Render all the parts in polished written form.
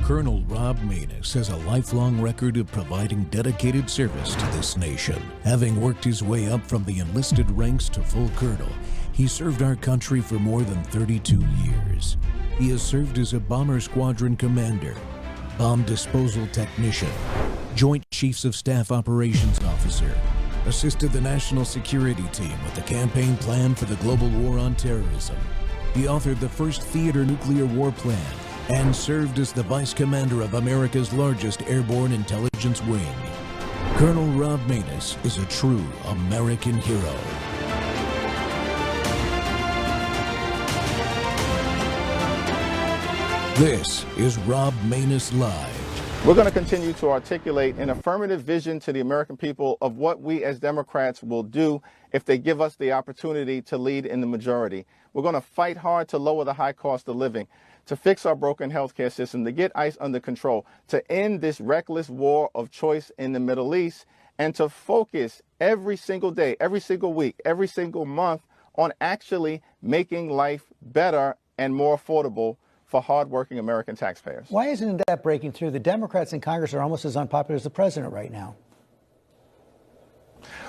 Colonel Rob Maness has a lifelong record of providing dedicated service to this nation. Having worked his way up from the enlisted ranks to full colonel, he served our country for more than 32 years. He has served as a bomber squadron commander, bomb disposal technician, Joint Chiefs of Staff Operations Officer, assisted the National Security Team with the campaign plan for the global war on terrorism. He authored the first theater nuclear war plan and served as the Vice Commander of America's largest airborne intelligence wing. Colonel Rob Maness is a true American hero. This is Rob Maness Live. We're going to continue to articulate an affirmative vision to the American people of what we as Democrats will do if they give us the opportunity to lead in the majority. We're going to fight hard to lower the high cost of living, to fix our broken healthcare system, to get ICE under control, to end this reckless war of choice in the Middle East, and to focus every single day, every single week, every single month on actually making life better and more affordable for hardworking American taxpayers. Why isn't that breaking through? The Democrats in Congress are almost as unpopular as the president right now.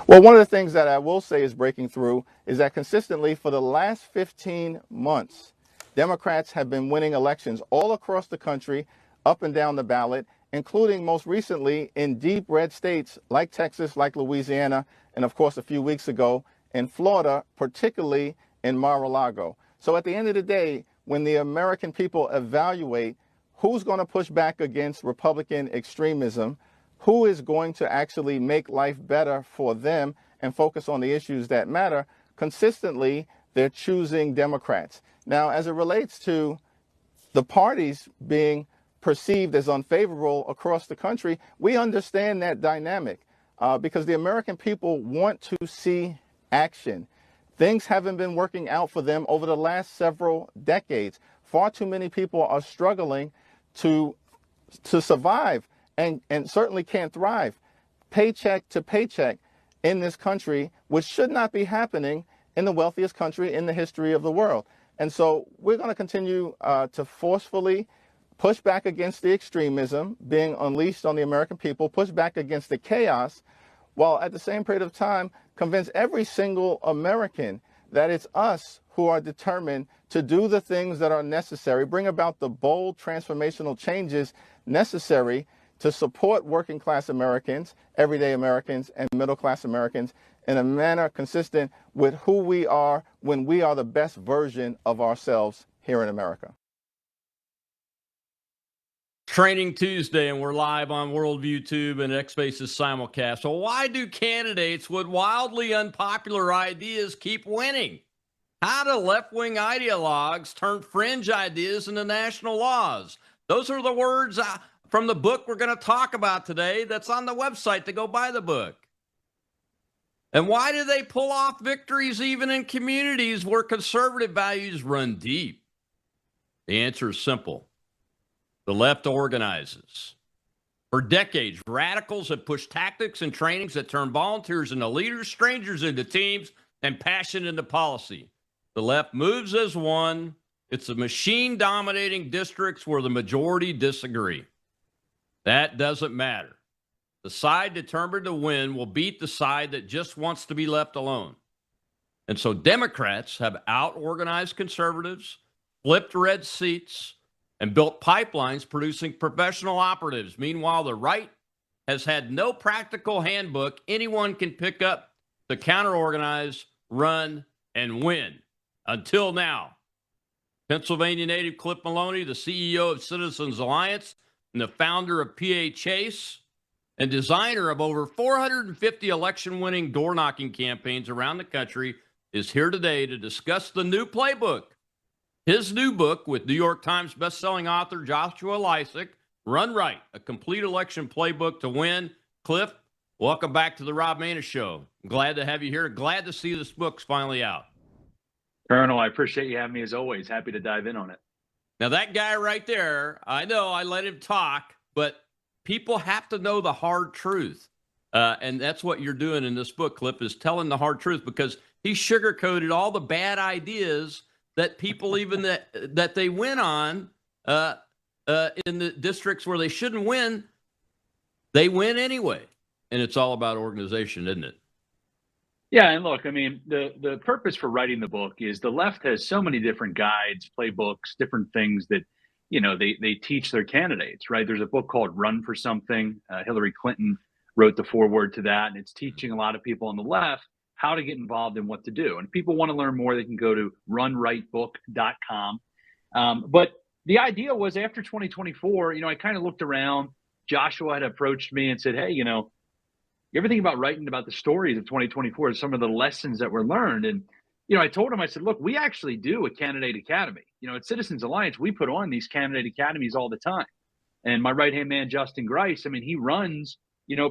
Well, one of the things that I will say is breaking through is that consistently for the last 15 months, Democrats have been winning elections all across the country, up and down the ballot, including most recently in deep red states like Texas, like Louisiana, and of course a few weeks ago in Florida, particularly in Mar-a-Lago. So at the end of the day, when the American people evaluate who's going to push back against Republican extremism, who is going to actually make life better for them and focus on the issues that matter, consistently they're choosing Democrats. Now, as it relates to the parties being perceived as unfavorable across the country, we understand that dynamic because the American people want to see action. Things haven't been working out for them over the last several decades. Far too many people are struggling to survive and certainly can't thrive paycheck to paycheck in this country, which should not be happening in the wealthiest country in the history of the world. And so we're going to continue to forcefully push back against the extremism being unleashed on the American people, push back against the chaos, while at the same period of time convince every single American that it's us who are determined to do the things that are necessary, bring about the bold transformational changes necessary to support working class Americans, everyday Americans, and middle class Americans in a manner consistent with who we are when we are the best version of ourselves here in America. Training Tuesday, and we're live on Worldview Tube and X-Spaces simulcast. So why do candidates with wildly unpopular ideas keep winning? How do left-wing ideologues turn fringe ideas into national laws? Those are the words from the book we're going to talk about today that's on the website to go buy the book. And why do they pull off victories even in communities where conservative values run deep? The answer is simple. The left organizes. For decades, radicals have pushed tactics and trainings that turn volunteers into leaders, strangers into teams, and passion into policy. The left moves as one. It's the machine dominating districts where the majority disagree. That doesn't matter. The side determined to win will beat the side that just wants to be left alone. And so Democrats have out-organized conservatives, flipped red seats, and built pipelines producing professional operatives. Meanwhile, the right has had no practical handbook anyone can pick up to counter-organize, run, and win. Until now. Pennsylvania native Cliff Maloney, the CEO of Citizens Alliance and the founder of PA Chase and designer of over 450 election-winning door-knocking campaigns around the country, is here today to discuss the new playbook. His new book with New York Times bestselling author Joshua Lysick, Run Right, a complete election playbook to win. Cliff, welcome back to the Rob Maness Show. I'm glad to have you here. Glad to see this book's finally out. Colonel, I appreciate you having me as always. Happy to dive in on it. Now, that guy right there, I know I let him talk, but people have to know the hard truth. And that's what you're doing in this book, Cliff, is telling the hard truth, because he sugarcoated all the bad ideas that people even that they went on in the districts where they shouldn't win, they win anyway. And it's all about organization, isn't it? Yeah, and look, I mean, the purpose for writing the book is the left has so many different guides, playbooks, different things that, they teach their candidates, right? There's a book called Run for Something. Hillary Clinton wrote the foreword to that, and it's teaching a lot of people on the left how to get involved and what to do. And if people want to learn more, they can go to runrightbook.com. But the idea was after 2024, I kind of looked around. Joshua had approached me and said, hey, you ever think about writing about the stories of 2024, some of the lessons that were learned? And, I told him, I said, look, we actually do a candidate academy. At Citizens Alliance, we put on these candidate academies all the time. And my right-hand man, Justin Grice, I mean, he runs,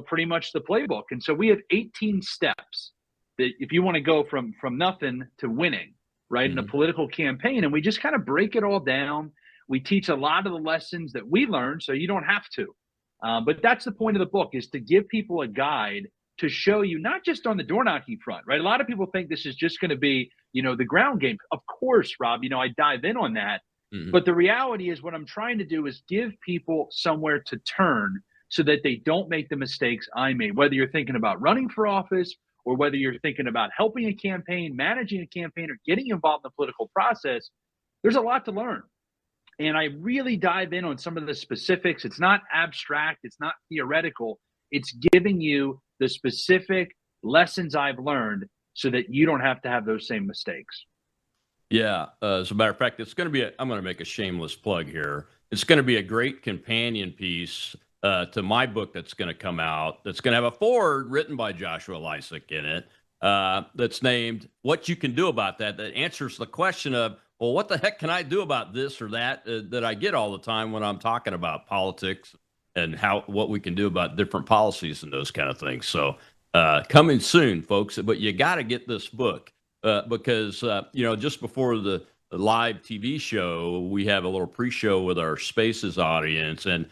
pretty much the playbook. And so we have 18 steps that if you want to go from nothing to winning, right, in a political campaign, and we just kind of break it all down. We teach a lot of the lessons that we learned so you don't have to. But that's the point of the book, is to give people a guide to show you, not just on the door knocking front, right? A lot of people think this is just going to be, the ground game. Of course, Rob, I dive in on that. Mm-hmm. But the reality is what I'm trying to do is give people somewhere to turn so that they don't make the mistakes I made, whether you're thinking about running for office or whether you're thinking about helping a campaign, managing a campaign, or getting involved in the political process. There's a lot to learn. And I really dive in on some of the specifics. It's not abstract. It's not theoretical. It's giving you the specific lessons I've learned so that you don't have to have those same mistakes. Yeah. As a matter of fact, it's going to be, I'm going to make a shameless plug here. It's going to be a great companion piece to my book that's going to come out. That's going to have a foreword written by Joshua Lysick in it. That's named What You Can Do About That. That answers the question of, well, what the heck can I do about this or that that I get all the time when I'm talking about politics and what we can do about different policies and those kind of things. So coming soon, folks. But you got to get this book because, just before the live TV show, we have a little pre-show with our Spaces audience. And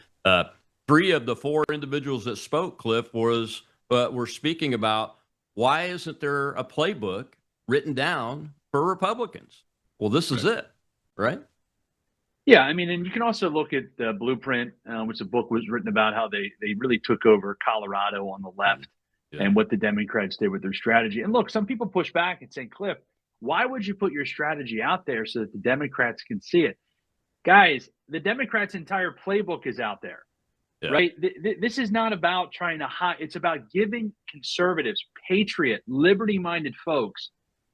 3 of the 4 individuals that spoke, Cliff, were speaking about why isn't there a playbook written down for Republicans? Well, this is it, right? Yeah, I mean, and you can also look at the Blueprint, which the book was written about how they really took over Colorado on the left and what the Democrats did with their strategy. And look, some people push back and say, Cliff, why would you put your strategy out there so that the Democrats can see it? Guys, the Democrats' entire playbook is out there, right? This is not about trying to hide. It's about giving conservatives, patriot, liberty-minded folks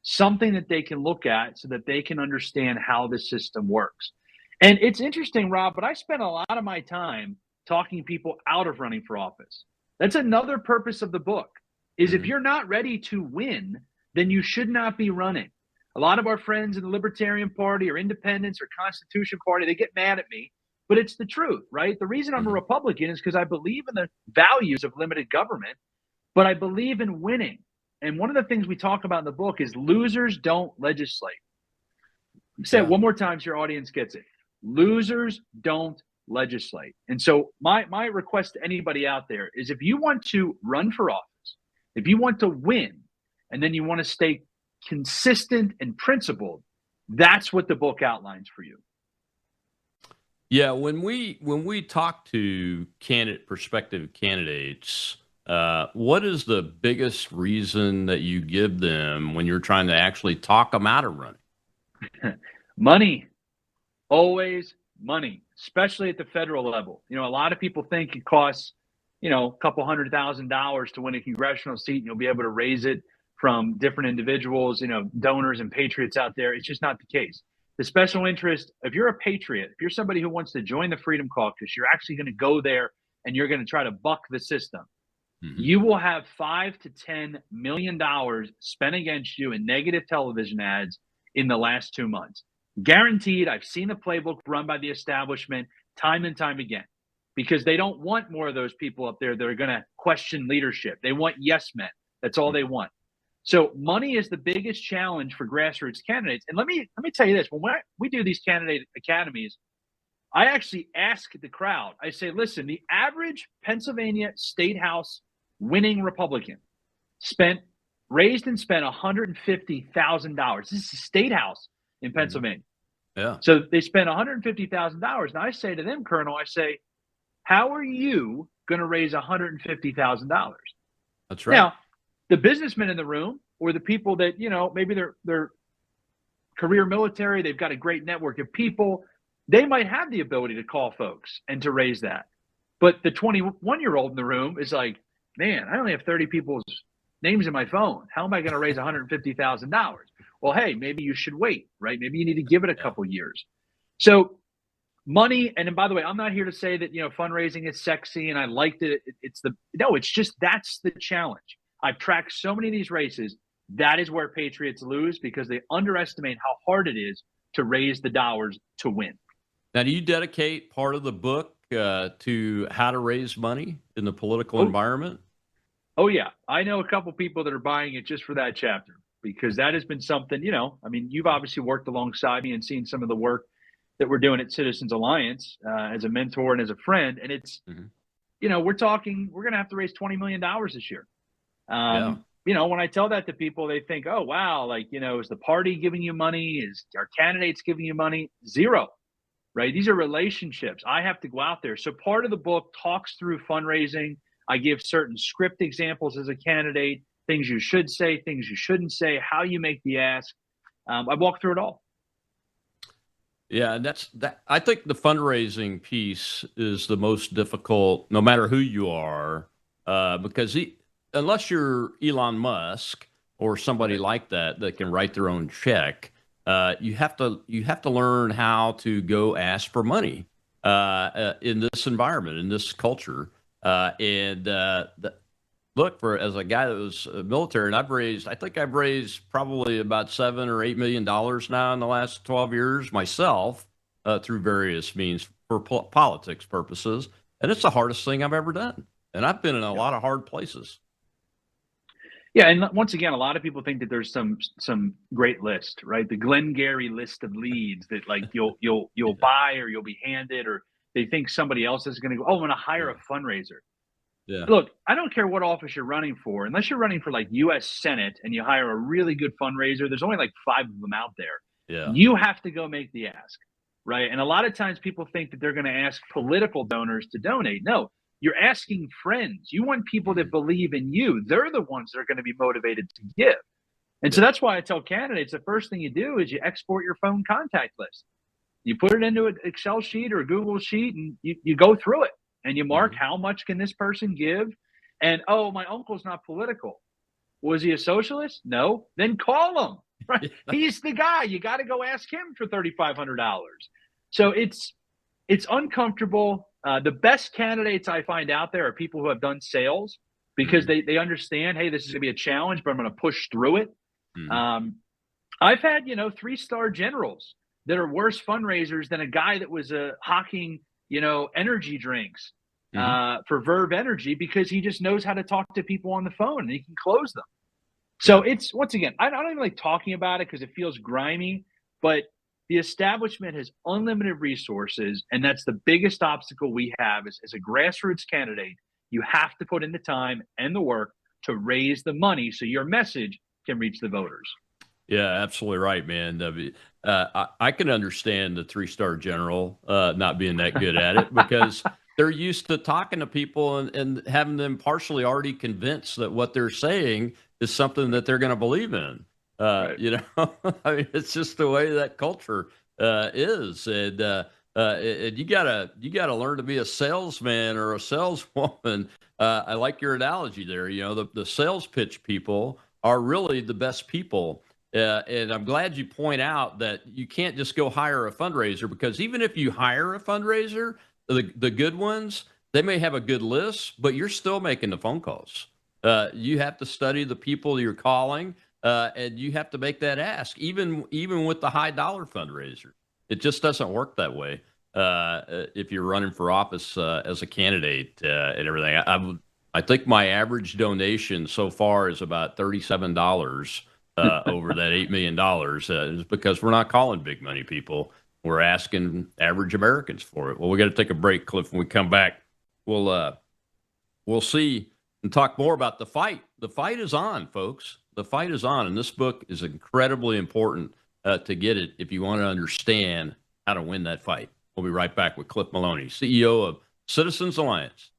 something that they can look at so that they can understand how the system works. And it's interesting, Rob, but I spent a lot of my time talking people out of running for office. That's another purpose of the book, is if you're not ready to win, then you should not be running. A lot of our friends in the Libertarian Party or Independents or Constitution Party, they get mad at me, but it's the truth, right? The reason I'm a Republican is because I believe in the values of limited government, but I believe in winning. And one of the things we talk about in the book is losers don't legislate. Say it one more time so your audience gets it. Losers don't legislate. And so my request to anybody out there is, if you want to run for office, if you want to win, and then you want to stay consistent and principled, that's what the book outlines for you. Yeah, when we talk to prospective candidates, what is the biggest reason that you give them when you're trying to actually talk them out of running? Money. Always money, especially at the federal level. A lot of people think it costs, a couple $100,000 to win a congressional seat, and you'll be able to raise it from different individuals, donors and patriots out there. It's just not the case. The special interest, if you're a patriot, if you're somebody who wants to join the Freedom Caucus, you're actually going to go there and you're going to try to buck the system. You will have $5 to $10 million spent against you in negative television ads in the last 2 months. Guaranteed. I've seen the playbook run by the establishment time and time again, because they don't want more of those people up there that are going to question leadership. They want yes men. That's all they want. So money is the biggest challenge for grassroots candidates. And let me tell you this: when we do these candidate academies, I actually ask the crowd. I say, listen, the average Pennsylvania State House winning Republican raised and spent $150,000. This is a state house in Pennsylvania. Yeah, So they spent $150,000. Now I say to them, Colonel, I say, how are you going to raise $150,000? that's right. Now, the businessmen in the room, or the people that, maybe they're career military, they've got a great network of people, they might have the ability to call folks and to raise that. But the 21-year-old in the room is like, man, I only have 30 people's names in my phone. How am I going to raise $150,000? Well, hey, maybe you should wait, right? Maybe you need to give it a couple years. So money, and then by the way, I'm not here to say that, fundraising is sexy and I liked it. It's just, that's the challenge. I've tracked so many of these races. That is where Patriots lose, because they underestimate how hard it is to raise the dollars to win. Now, do you dedicate part of the book to how to raise money in the political environment? Oh, yeah. I know a couple people that are buying it just for that chapter, because that has been something, you've obviously worked alongside me and seen some of the work that we're doing at Citizens Alliance as a mentor and as a friend. And it's, we're talking, we're going to have to raise $20 million this year. When I tell that to people, they think, oh, wow, is the party giving you money? Is our candidates giving you money? Zero, right? These are relationships. I have to go out there. So part of the book talks through fundraising. I give certain script examples as a candidate, things you should say, things you shouldn't say, how you make the ask. I walk through it all. Yeah, and that. I think the fundraising piece is the most difficult, no matter who you are, because unless you're Elon Musk or somebody like that can write their own check, you have to learn how to go ask for money in this environment, in this culture. Look, as a guy that was military, and I think I've raised probably about $7 or $8 million now in the last 12 years myself through various means for politics purposes, and it's the hardest thing I've ever done. And I've been in a lot of hard places. Yeah, and once again, a lot of people think that there's some great list, right? The Glengarry list of leads that you'll buy or you'll be handed, or they think somebody else is going to go, oh, I'm going to hire a fundraiser. Yeah. Look, I don't care what office you're running for, unless you're running for U.S. Senate and you hire a really good fundraiser. There's only 5 of them out there. Yeah. You have to go make the ask, right? And a lot of times people think that they're going to ask political donors to donate. No, you're asking friends. You want people that believe in you. They're the ones that are going to be motivated to give. And so that's why I tell candidates, the first thing you do is you export your phone contact list. You put it into an Excel sheet or a Google sheet, and you go through it. And you mark how much can this person give? And, oh, my uncle's not political. Was he a socialist? No. Then call him. Right? He's the guy. You got to go ask him for $3,500. So it's uncomfortable. The best candidates I find out there are people who have done sales, because they understand, hey, this is going to be a challenge, but I'm going to push through it. I've had, 3-star generals that are worse fundraisers than a guy that was hawking energy drinks for Verve Energy, because he just knows how to talk to people on the phone and he can close them. So it's, once again, I don't even like talking about it because it feels grimy, but the establishment has unlimited resources, and that's the biggest obstacle we have as a grassroots candidate. You have to put in the time and the work to raise the money so your message can reach the voters. Yeah, absolutely right, man. I can understand the 3-star general not being that good at it, because they're used to talking to people and having them partially already convinced that what they're saying is something that they're going to believe in. Right. I mean, it's just the way that culture is, and you gotta learn to be a salesman or a saleswoman. I like your analogy there. The sales pitch people are really the best people. And I'm glad you point out that you can't just go hire a fundraiser, because even if you hire a fundraiser, the good ones, they may have a good list, but you're still making the phone calls. You have to study the people you're calling, and you have to make that ask, even with the high dollar fundraiser. It just doesn't work that way if you're running for office as a candidate and everything. I think my average donation so far is about $37. Over that $8 million is because we're not calling big money people. We're asking average Americans for it. Well, we got to take a break, Cliff. When we come back, we'll see and talk more about the fight. The fight is on, folks. The fight is on, and this book is incredibly important to get it if you want to understand how to win that fight. We'll be right back with Cliff Maloney, CEO of Citizens Alliance.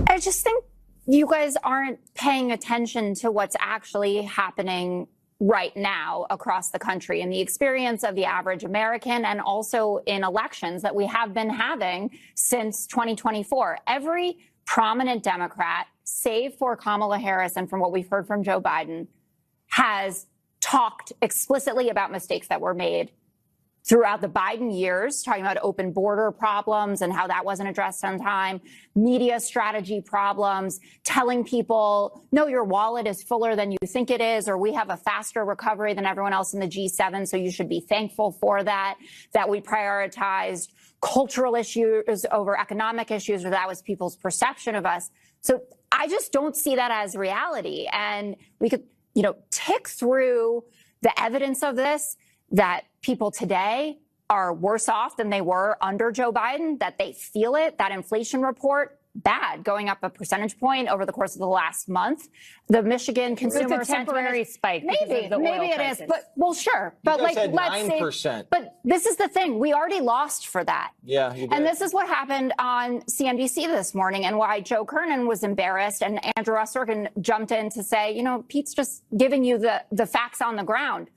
I just think you guys aren't paying attention to what's actually happening right now across the country and the experience of the average American, and also in elections that we have been having since 2024. Every prominent Democrat, save for Kamala Harris and from what we've heard from Joe Biden, has talked explicitly about mistakes that were made throughout the Biden years, talking about open border problems and how that wasn't addressed on time, media strategy problems, telling people, no, your wallet is fuller than you think it is, or we have a faster recovery than everyone else in the G7, so you should be thankful for that we prioritized cultural issues over economic issues, or that was people's perception of us. So I just don't see that as reality. And we could, tick through the evidence of this, that people today are worse off than they were under Joe Biden, that they feel it. That inflation report, bad, going up a percentage point over the course of the last month. The Michigan consumer it's a temporary spike. Maybe it is, but well, sure. But let's say, but this is the thing. We already lost for that. Yeah, you did. And this is what happened on CNBC this morning, and why Joe Kernan was embarrassed and Andrew Rusterkin jumped in to say, Pete's just giving you the facts on the ground.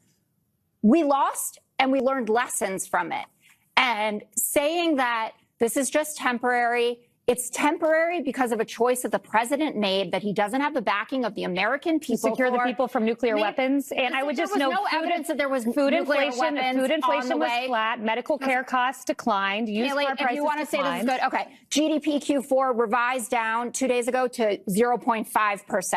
We lost, and we learned lessons from it. And saying that this is just temporary, it's temporary because of a choice that the president made, that he doesn't have the backing of the American people to secure the people from nuclear weapons. And I would just note, no evidence that there was food inflation. Food inflation was way. flat. Medical care costs declined. Used car prices if you want to say declined. this is good, okay. GDP Q4 revised down 2 days ago to 0.5%.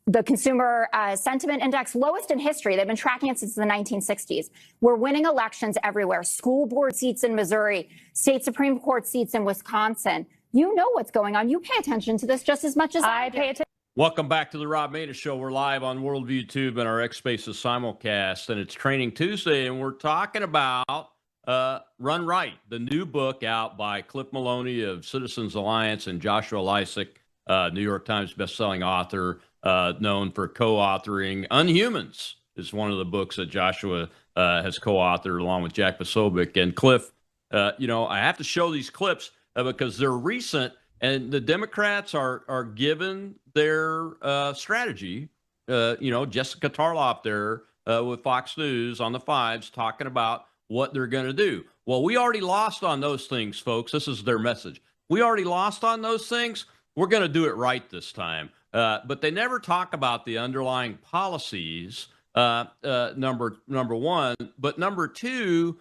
The consumer sentiment index, lowest in history. They've been tracking it since the 1960s. We're winning elections everywhere. School board seats in Missouri, state Supreme Court seats in Wisconsin. You know what's going on. You pay attention to this just as much as I pay attention. Welcome back to the Rob Maness Show. We're live on Worldview Tube and our X Spaces simulcast, and it's Training Tuesday, and we're talking about Run Right, the new book out by Cliff Maloney of Citizens Alliance and Joshua Lysick, New York Times bestselling author, known for co-authoring Unhumans is one of the books that Joshua has co-authored along with Jack Posobiec. And Cliff, I have to show these clips because they're recent, and the Democrats are given their strategy. Jessica Tarloff there with Fox News on the Fives talking about what they're going to do. Well, we already lost on those things, folks. This is their message. We already lost on those things. We're going to do it right this time. But they never talk about the underlying policies, number one. But number two,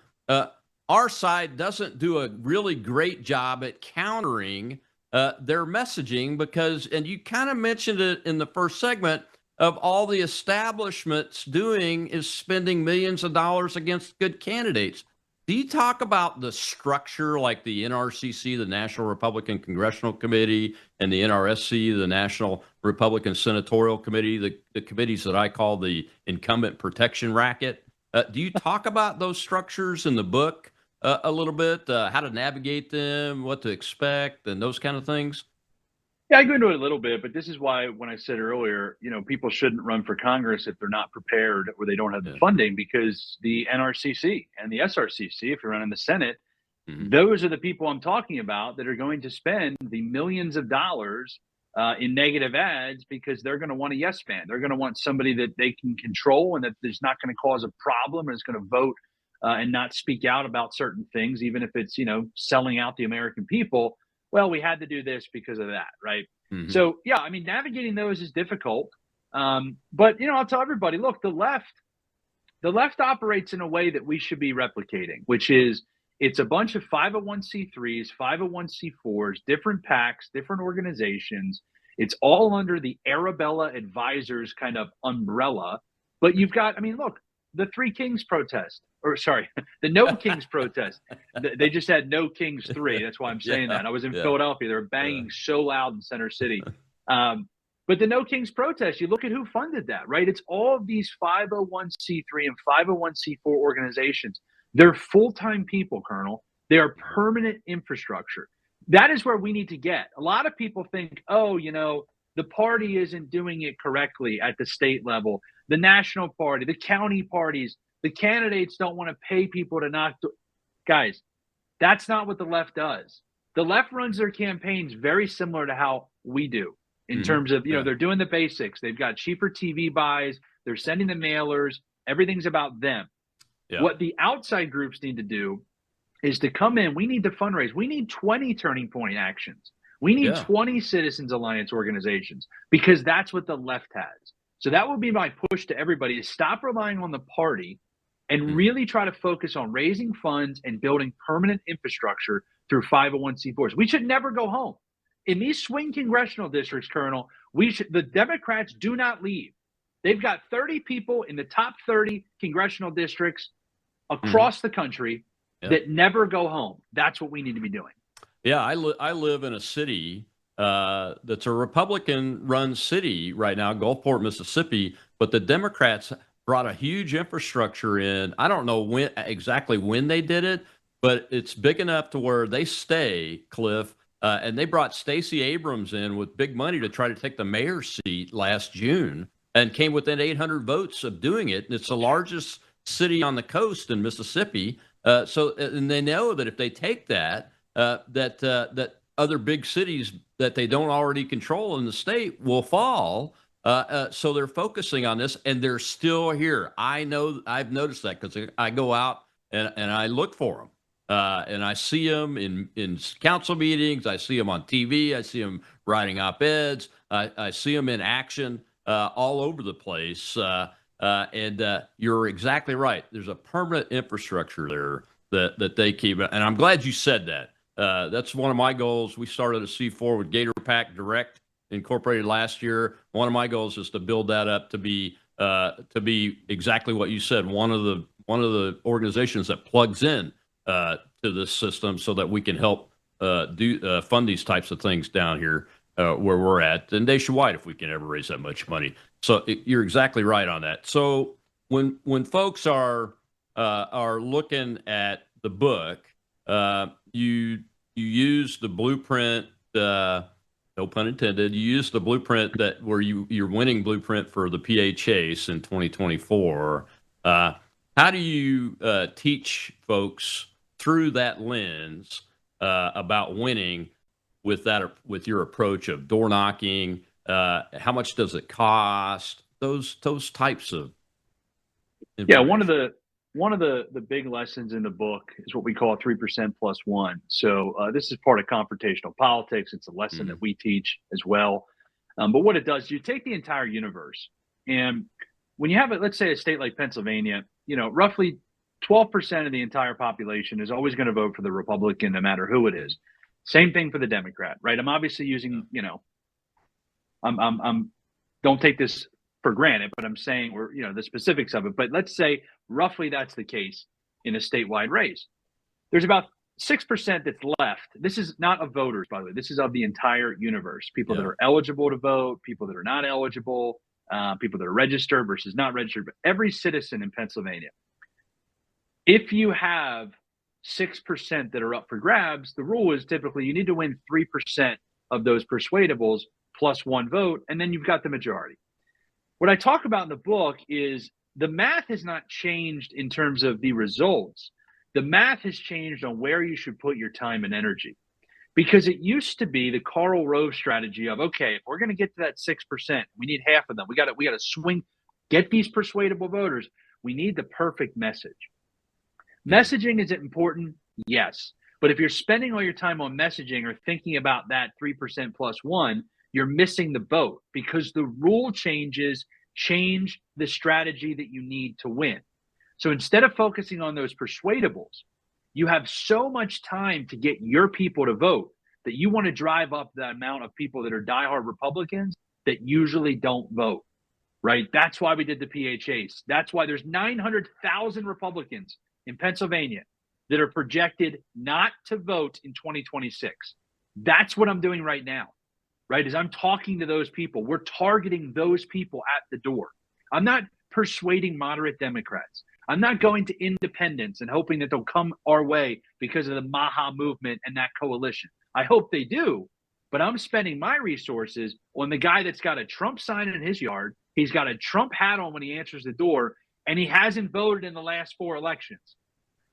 our side doesn't do a really great job at countering their messaging because, and you kind of mentioned it in the first segment, of all the establishments doing is spending millions of dollars against good candidates. Do you talk about the structure like the NRCC, the National Republican Congressional Committee, and the NRSC, the National Republican Senatorial Committee, the committees that I call the incumbent protection racket? Do you talk about those structures in the book a little bit, how to navigate them, what to expect, and those kind of things? Yeah, I go into it a little bit, but this is why when I said earlier, people shouldn't run for Congress if they're not prepared or they don't have the funding, because the NRCC and the SRCC, if you're running the Senate, those are the people I'm talking about that are going to spend the millions of dollars in negative ads, because they're going to want a yes man. They're going to want somebody that they can control and that is not going to cause a problem and is going to vote and not speak out about certain things, even if it's, selling out the American people. Well, we had to do this because of that, right? So, yeah, I mean, navigating those is difficult. But, I'll tell everybody, look, the left operates in a way that we should be replicating, which is it's a bunch of 501c3s, 501c4s, different PACs, different organizations. It's all under the Arabella Advisors kind of umbrella. But you've got, I mean, look, the Three Kings protest, or sorry, the No Kings protest. They just had No Kings 3. That's why I'm saying that. I was in Philadelphia. They were banging so loud in Center City. But the No Kings protest, you look at who funded that, right? It's all of these 501c3 and 501c4 organizations. They're full-time people, Colonel. They are permanent infrastructure. That is where we need to get. A lot of people think, the party isn't doing it correctly at the state level. The national party, the county parties, the candidates don't want to pay people to not do. Guys, that's not what the left does. The left runs their campaigns very similar to how we do in terms of, they're doing the basics. They've got cheaper TV buys. They're sending the mailers. Everything's about them. Yeah. What the outside groups need to do is to come in. We need to fundraise. We need 20 turning point actions. We need 20 Citizens Alliance organizations, because that's what the left has. So that will be my push to everybody, is stop relying on the party and really try to focus on raising funds and building permanent infrastructure through 501c4s. We should never go home. In these swing congressional districts, Colonel, the Democrats do not leave. They've got 30 people in the top 30 congressional districts across the country that never go home. That's what we need to be doing. Yeah, I live in a city that's a Republican-run city right now, Gulfport, Mississippi, but the Democrats brought a huge infrastructure in. I don't know exactly when they did it, but it's big enough to where they stay, Cliff, and they brought Stacey Abrams in with big money to try to take the mayor's seat last June, and came within 800 votes of doing it. And it's the largest city on the coast in Mississippi. And they know that if they take that, that other big cities that they don't already control in the state will fall. So they're focusing on this, and they're still here. I know, I've noticed that, because I go out and I look for them. And I see them in council meetings. I see them on TV. I see them writing op-eds. I see them in action all over the place. And you're exactly right. There's a permanent infrastructure there that they keep. And I'm glad you said that. That's one of my goals. We started a C4 with Gator Pack Direct Incorporated last year. One of my goals is to build that up to be exactly what you said. One of the organizations that plugs in to this system, so that we can help fund these types of things down here where we're at, and nationwide if we can ever raise that much money. So you're exactly right on that. So when folks are looking at the book, you use the blueprint. No pun intended. You use the blueprint where your winning blueprint for the PA Chase in 2024. How do you teach folks through that lens about winning with your approach of door knocking? How much does it cost? Those types of information. One of the big lessons in the book is what we call 3% plus one. So this is part of confrontational politics. It's a lesson that we teach as well. But what it does, you take the entire universe, and when you have let's say a state like Pennsylvania, roughly 12% of the entire population is always going to vote for the Republican, no matter who it is. Same thing for the Democrat, right? I'm obviously using, I'm don't take this for granted, but I'm saying the specifics of it. But let's say roughly that's the case in a statewide race. There's about 6% that's left. This is not of voters, by the way. This is of the entire universe. People that are eligible to vote, people that are not eligible, people that are registered versus not registered. But every citizen in Pennsylvania, if you have 6% that are up for grabs, the rule is typically you need to win 3% of those persuadables plus one vote, and then you've got the majority. What I talk about in the book is the math has not changed in terms of the results. The math has changed on where you should put your time and energy. Because it used to be the Karl Rove strategy of, okay, if we're going to get to that 6%, we need half of them. We got to swing, get these persuadable voters. We need the perfect message. Messaging is important, yes. But if you're spending all your time on messaging or thinking about that 3% plus one, you're missing the boat because the rule changes change the strategy that you need to win. So instead of focusing on those persuadables, you have so much time to get your people to vote that you want to drive up the amount of people that are diehard Republicans that usually don't vote, right? That's why we did the PHAs. That's why there's 900,000 Republicans in Pennsylvania that are projected not to vote in 2026. That's what I'm doing right now, right? Is I'm talking to those people. We're targeting those people at the door. I'm not persuading moderate Democrats. I'm not going to independents and hoping that they'll come our way because of the Maha movement and that coalition. I hope they do, but I'm spending my resources on the guy that's got a Trump sign in his yard. He's got a Trump hat on when he answers the door, and he hasn't voted in the last 4 elections.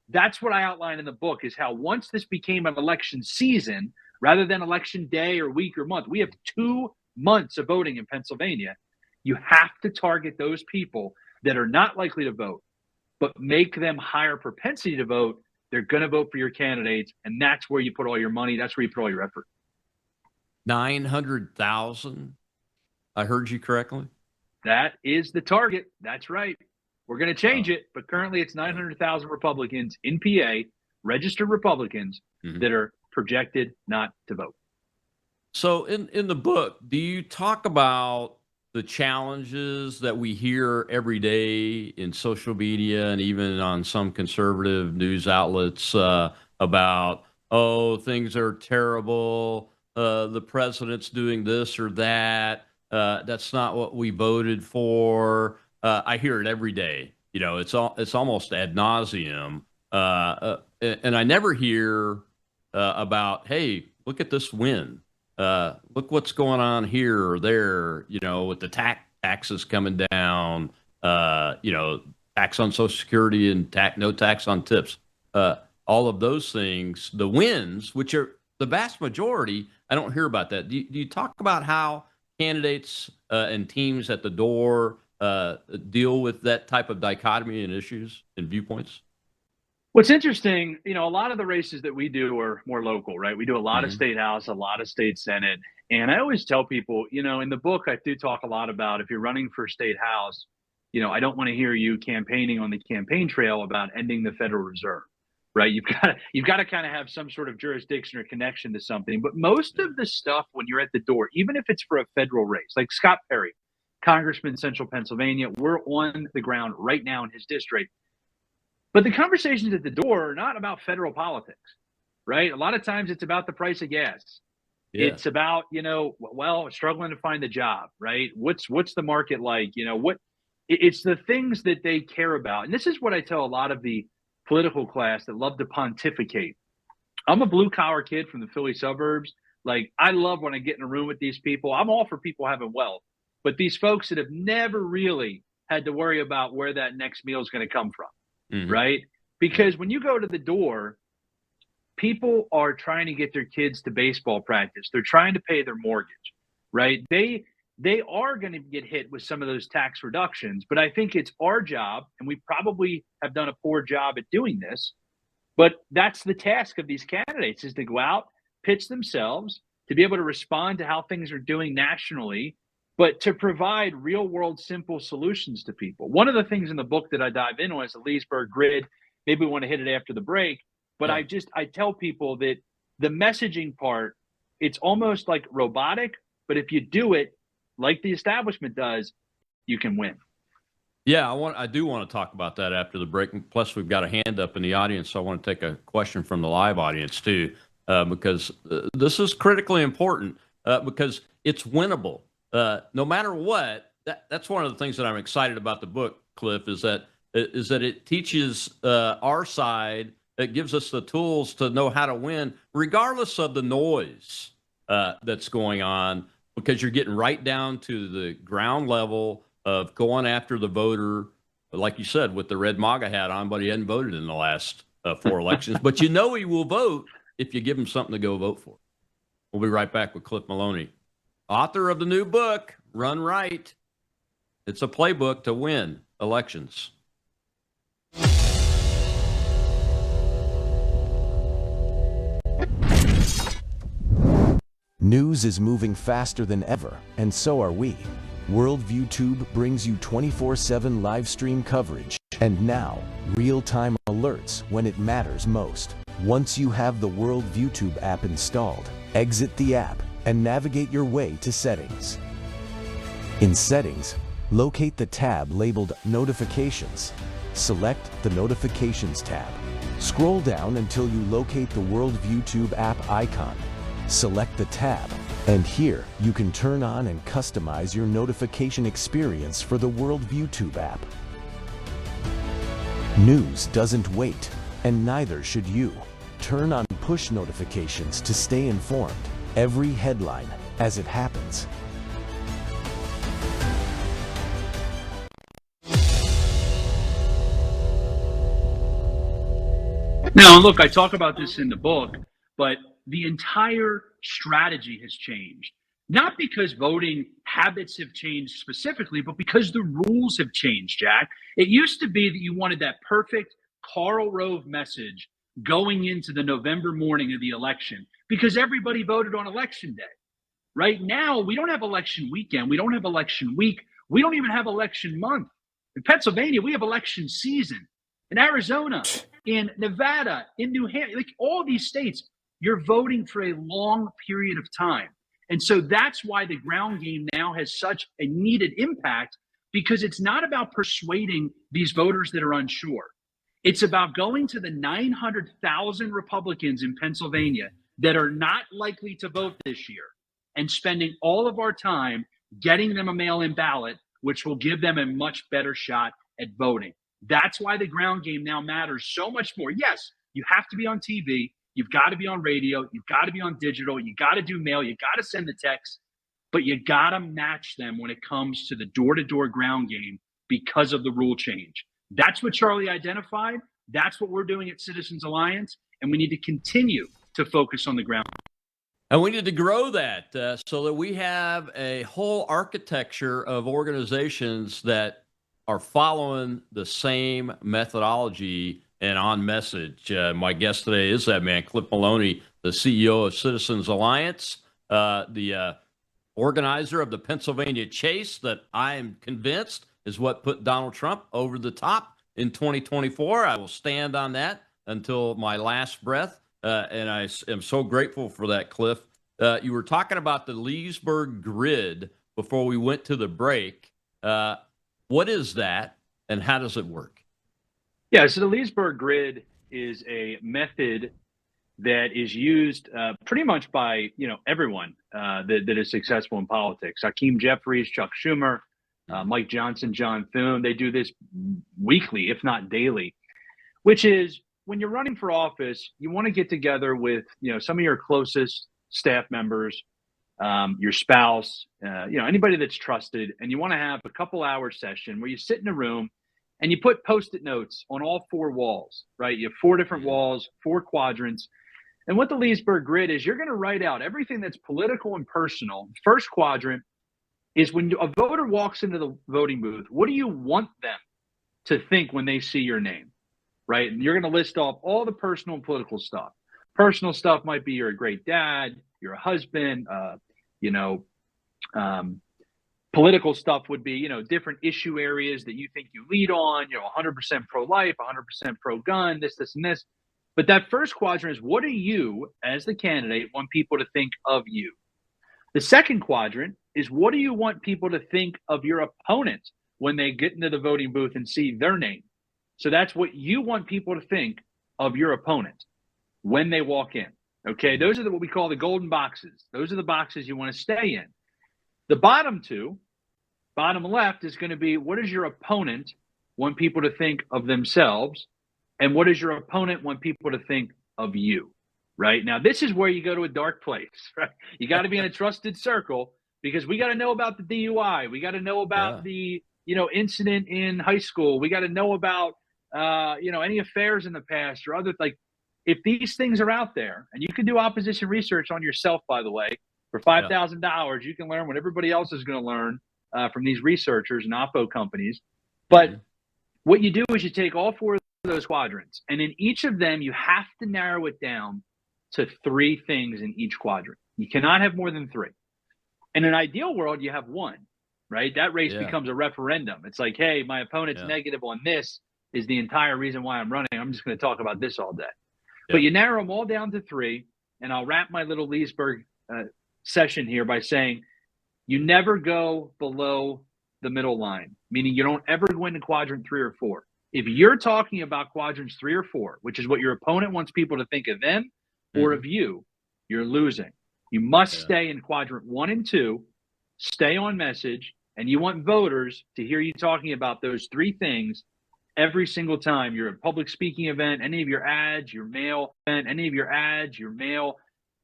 That's what I outline in the book, is how once this became an election season, rather than election day or week or month, we have 2 months of voting in Pennsylvania. You have to target those people that are not likely to vote, but make them higher propensity to vote. They're going to vote for your candidates, and that's where you put all your money. That's where you put all your effort. 900,000. I heard you correctly? That is the target. That's right. We're going to change it, but currently it's 900,000 Republicans in PA, registered Republicans, that are projected not to vote. So in the book, do you talk about the challenges that we hear every day in social media and even on some conservative news outlets about, oh, things are terrible, the president's doing this or that, that's not what we voted for. I hear it every day. You know, it's almost ad nauseum. And I never hear about, hey, look at this win. Look what's going on here or there, you know, with the taxes coming down, you know, tax on Social Security and no tax on tips. All of those things, the wins, which are the vast majority, I don't hear about that. Do you talk about how candidates and teams at the door deal with that type of dichotomy and issues and viewpoints? What's interesting, you know, a lot of the races that we do are more local, right? We do a lot of state house, a lot of state senate. And I always tell people, you know, in the book, I do talk a lot about if you're running for state house, you know, I don't want to hear you campaigning on the campaign trail about ending the Federal Reserve, right? You've got to kind of have some sort of jurisdiction or connection to something. But most of the stuff when you're at the door, even if it's for a federal race, like Scott Perry, Congressman, Central Pennsylvania, we're on the ground right now in his district. But the conversations at the door are not about federal politics, right? A lot of times it's about the price of gas. Yeah. It's about, you know, well, struggling to find a job, right? What's the market like? You know, it's the things that they care about. And this is what I tell a lot of the political class that love to pontificate. I'm a blue collar kid from the Philly suburbs. Like, I love when I get in a room with these people. I'm all for people having wealth, but these folks that have never really had to worry about where that next meal is going to come from. Right? Because when you go to the door, people are trying to get their kids to baseball practice. They're trying to pay their mortgage, right? They are going to get hit with some of those tax reductions, but I think it's our job, and we probably have done a poor job at doing this, but that's the task of these candidates, is to go out, pitch themselves, to be able to respond to how things are doing nationally, but to provide real world, simple solutions to people. One of the things in the book that I dive into is the Leesburg grid. Maybe we want to hit it after the break, but I tell people that the messaging part, it's almost like robotic, but if you do it like the establishment does, you can win. Yeah, I do want to talk about that after the break. Plus, we've got a hand up in the audience, so I want to take a question from the live audience too, because this is critically important because it's winnable. No matter what, that's one of the things that I'm excited about the book, Cliff, is that it teaches our side. It gives us the tools to know how to win, regardless of the noise that's going on, because you're getting right down to the ground level of going after the voter, like you said, with the red MAGA hat on, but he hadn't voted in the last 4 elections. But he will vote if you give him something to go vote for. We'll be right back with Cliff Maloney, author of the new book, Run Right. It's a playbook to win elections. News is moving faster than ever, and so are we. Worldview Tube brings you 24/7 live stream coverage, and now, real-time alerts when it matters most. Once you have the Worldview Tube app installed, exit the app and navigate your way to Settings. In Settings, locate the tab labeled Notifications. Select the Notifications tab. Scroll down until you locate the Worldview Tube app icon. Select the tab, and here you can turn on and customize your notification experience for the Worldview Tube app. News doesn't wait, and neither should you. Turn on push notifications to stay informed. Every headline as it happens. Now, look, I talk about this in the book, but the entire strategy has changed. Not because voting habits have changed specifically, but because the rules have changed, Jack. It used to be that you wanted that perfect Karl Rove message going into the November morning of the election because everybody voted on election day. Right now, we don't have election weekend. We don't have election week. We don't even have election month. In Pennsylvania, we have election season. In Arizona, in Nevada, in New Hampshire, like all these states, you're voting for a long period of time. And so that's why the ground game now has such a needed impact, because it's not about persuading these voters that are unsure. It's about going to the 900,000 Republicans in Pennsylvania that are not likely to vote this year and spending all of our time getting them a mail-in ballot, which will give them a much better shot at voting. That's why the ground game now matters so much more. Yes, you have to be on TV. You've got to be on radio. You've got to be on digital. You got to do mail. You got to send the text, but you got to match them when it comes to the door-to-door ground game because of the rule change. That's what Charlie identified. That's what we're doing at Citizens Alliance, and we need to continue to focus on the ground. And we need to grow that so that we have a whole architecture of organizations that are following the same methodology and on message. My guest today is that man, Cliff Maloney, the CEO of Citizens Alliance, the organizer of the Pennsylvania Chase that I am convinced is what put Donald Trump over the top in 2024. I will stand on that until my last breath. And I am so grateful for that, Cliff. You were talking about the Leesburg Grid before we went to the break. What is that, and how does it work? Yeah, so the Leesburg Grid is a method that is used pretty much by everyone that is successful in politics. Hakeem Jeffries, Chuck Schumer, Mike Johnson, John Thune. They do this weekly, if not daily, which is when you're running for office, you want to get together with some of your closest staff members, your spouse, anybody that's trusted, and you want to have a couple hour session where you sit in a room and you put Post-it notes on all 4 walls, right? You have 4 different walls, 4 quadrants. And what the Leesburg Grid is, you're going to write out everything that's political and personal. First quadrant is when a voter walks into the voting booth, what do you want them to think when they see your name, right? And you're going to list off all the personal and political stuff. Personal stuff might be you're a great dad, you're a husband, political stuff would be, different issue areas that you think you lead on, 100% pro-life, 100% pro-gun, this, and this. But that first quadrant is what do you, as the candidate, want people to think of you? The second quadrant is what do you want people to think of your opponent when they get into the voting booth and see their name? So that's what you want people to think of your opponent when they walk in. Okay, those are what we call the golden boxes. Those are the boxes you want to stay in. The bottom 2, bottom left, is going to be what does your opponent want people to think of themselves, and what does your opponent want people to think of you? right? Now, this is where you go to a dark place, right? You got to be in a trusted circle because we got to know about the DUI. We got to know about the, incident in high school. We got to know about, any affairs in the past or other, like, if these things are out there, and you can do opposition research on yourself, by the way, for $5,000, you can learn what everybody else is going to learn from these researchers and oppo companies. But what you do is you take all four of those quadrants, and in each of them, you have to narrow it down to three things in each quadrant. You cannot have more than three. In an ideal world, you have one, right? That race becomes a referendum. It's like, hey, my opponent's negative on this is the entire reason why I'm running. I'm just going to talk about this all day. But you narrow them all down to three, and I'll wrap my little Leesburg session here by saying you never go below the middle line, meaning you don't ever go into quadrant 3 or 4. If you're talking about quadrants 3 or 4, which is what your opponent wants people to think of them or of you, you're losing. You must stay in quadrant 1 and 2, stay on message, and you want voters to hear you talking about those three things every single time you're at a public speaking event, any of your ads, your mail, any of your ads, your mail.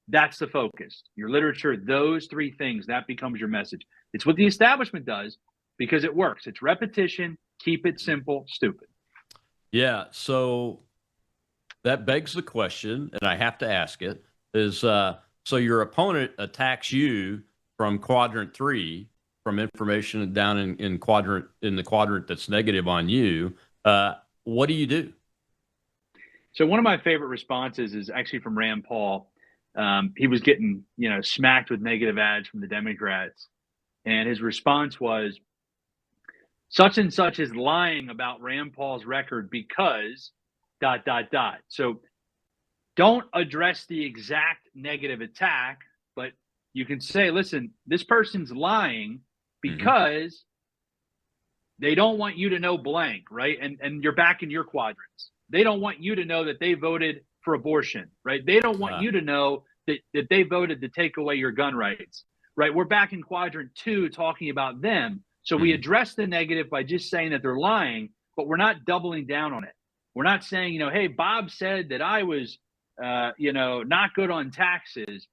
That's the focus. Your literature, those three things, that becomes your message. It's what the establishment does because it works. It's repetition, keep it simple, stupid. Yeah, so that begs the question, and I have to ask it, is so your opponent attacks you from quadrant 3, from information down in the quadrant that's negative on you. What do you do? So one of my favorite responses is actually from Rand Paul. He was getting, smacked with negative ads from the Democrats. And his response was, such and such is lying about Rand Paul's record because ... So don't address the exact negative attack, but you can say, listen, this person's lying because they don't want you to know blank, right? And you're back in your quadrants. They don't want you to know that they voted for abortion, right? They don't want you to know that they voted to take away your gun rights, right? We're back in quadrant 2 talking about them. So we address the negative by just saying that they're lying, but we're not doubling down on it. We're not saying, hey, Bob said that I was, not good on taxes,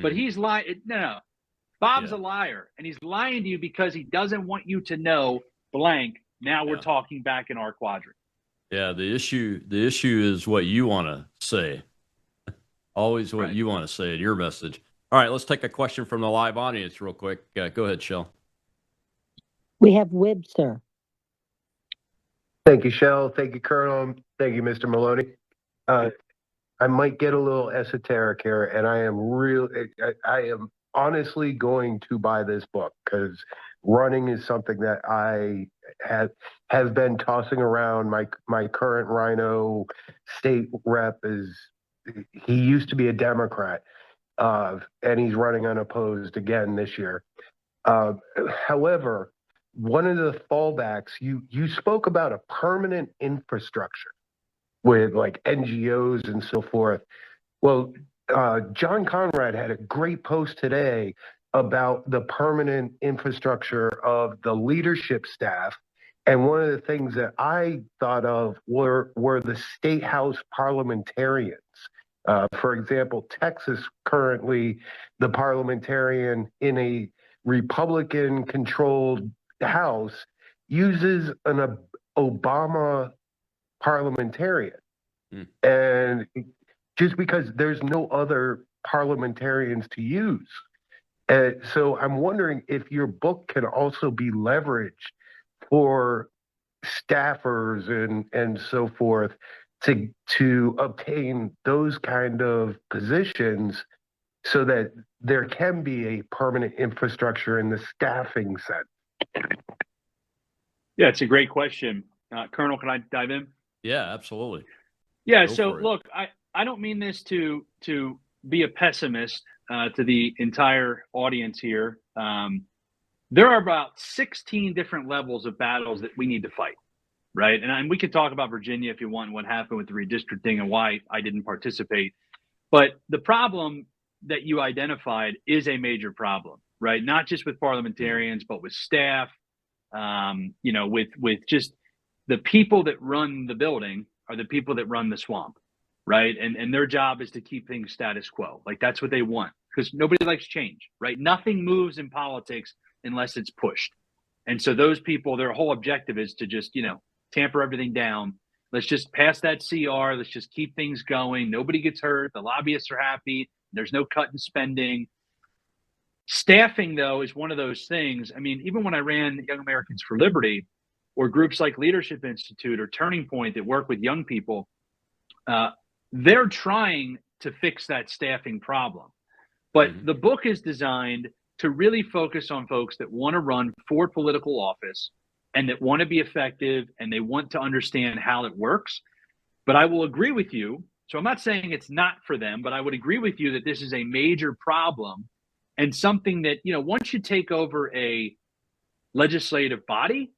but he's lying. No. Bob's a liar, and he's lying to you because he doesn't want you to know blank. Now we're talking back in our quadrant. Yeah, the issue is what you want to say. Always what you want to say in your message. All right, let's take a question from the live audience real quick. Go ahead, Shell. We have Wib, sir. Thank you, Shell. Thank you, Colonel. Thank you, Mr. Maloney. I might get a little esoteric here, and I am honestly going to buy this book because running is something that I have been tossing around. My current Rhino state rep he used to be a Democrat, and he's running unopposed again this year. However, one of the fallbacks, you spoke about a permanent infrastructure with like NGOs and so forth. Well, John Conrad had a great post today about the permanent infrastructure of the leadership staff. And one of the things that I thought of were the state house parliamentarians. For example, Texas currently, the parliamentarian in a Republican-controlled house uses an Obama parliamentarian. And just because there's no other parliamentarians to use. So I'm wondering if your book can also be leveraged for staffers and so forth to obtain those kind of positions so that there can be a permanent infrastructure in the staffing sense. Yeah, it's a great question. Colonel, can I dive in? Yeah, absolutely. Yeah, so look, I don't mean this to be a pessimist to the entire audience here. There are about 16 different levels of battles that we need to fight, right? And we can talk about Virginia if you want, what happened with the redistricting and why I didn't participate. But the problem that you identified is a major problem, right? Not just with parliamentarians, but with staff, with just the people that run the building are the people that run the swamp. right? And their job is to keep things status quo. Like that's what they want, because nobody likes change, right? Nothing moves in politics unless it's pushed. And so those people, their whole objective is to just, tamper everything down. Let's just pass that CR. Let's just keep things going. Nobody gets hurt. The lobbyists are happy. There's no cut in spending. Staffing, though, is one of those things. I mean, even when I ran Young Americans for Liberty, or groups like Leadership Institute or Turning Point that work with young people, they're trying to fix that staffing problem. But the book is designed to really focus on folks that want to run for political office and that want to be effective and they want to understand how it works. But I will agree with you. So I'm not saying it's not for them, but I would agree with you that this is a major problem and something that, once you take over a legislative body,